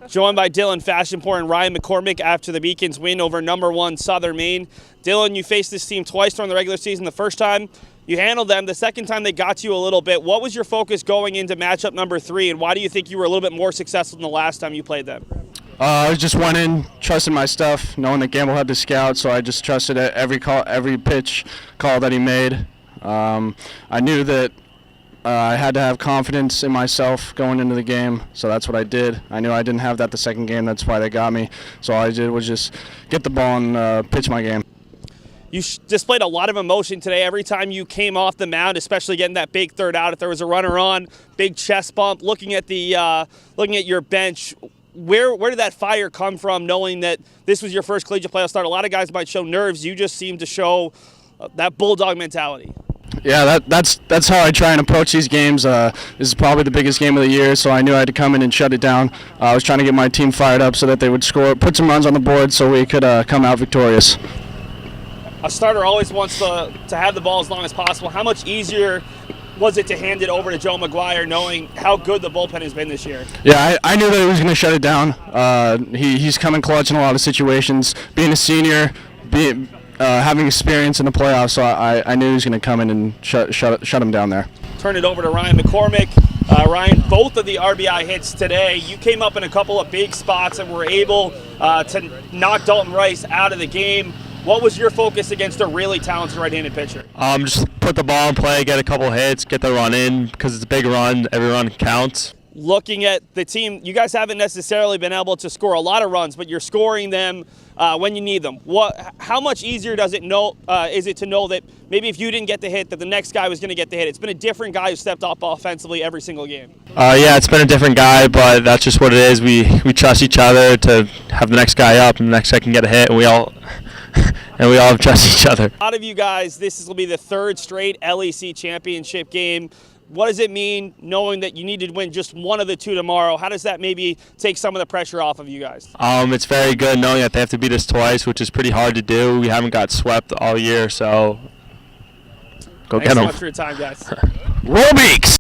Joined by Dylan Fashempour and Ryan McCormick after the Beacons win over #1 Southern Maine. Dylan, you faced this team twice during the regular season. The first time you handled them. The second time they got you a little bit. What was your focus going into matchup number 3, and why do you think you were a little bit more successful than the last time you played them? I just went in, trusting my stuff, knowing that Gamble had the scout, so I just trusted every call, every pitch call that he made. I knew that I had to have confidence in myself going into the game, so that's what I did. I knew I didn't have that the second game, that's why they got me. So all I did was just get the ball and pitch my game. You displayed a lot of emotion today. Every time you came off the mound, especially getting that big third out, if there was a runner on, big chest bump, looking at your bench. Where did that fire come from, knowing that this was your first collegiate playoff start? A lot of guys might show nerves. You just seem to show that bulldog mentality. Yeah, that's how I try and approach these games. This is probably the biggest game of the year, so I knew I had to come in and shut it down. I was trying to get my team fired up so that they would score, put some runs on the board so we could come out victorious. A starter always wants to have the ball as long as possible. How much easier was it to hand it over to Joe McGuire, knowing how good the bullpen has been this year? Yeah, I knew that he was going to shut it down. He's coming clutch in a lot of situations. Being a senior, having experience in the playoffs, so I knew he was going to come in and shut him down there. Turn it over to Ryan McCormick. Ryan, both of the RBI hits today, you came up in a couple of big spots and were able to knock Dalton Rice out of the game. What was your focus against a really talented right-handed pitcher? Just put the ball in play, get a couple hits, get the run in, because it's a big run. Every run counts. Looking at the team, you guys haven't necessarily been able to score a lot of runs, but you're scoring them when you need them. How much easier is it to know that maybe if you didn't get the hit, that the next guy was going to get the hit? It's been a different guy who stepped up offensively every single game. Yeah, it's been a different guy, but that's just what it is. We trust each other to have the next guy up, and the next guy can get a hit, and we all trust each other. A lot of you guys, this will be the 3rd straight LEC championship game. What does it mean knowing that you need to win just one of the 2 tomorrow? How does that maybe take some of the pressure off of you guys? It's very good knowing that they have to beat us twice, which is pretty hard to do. We haven't got swept all year, so go get them. Thanks so much for your time, guys. Roll Beaks!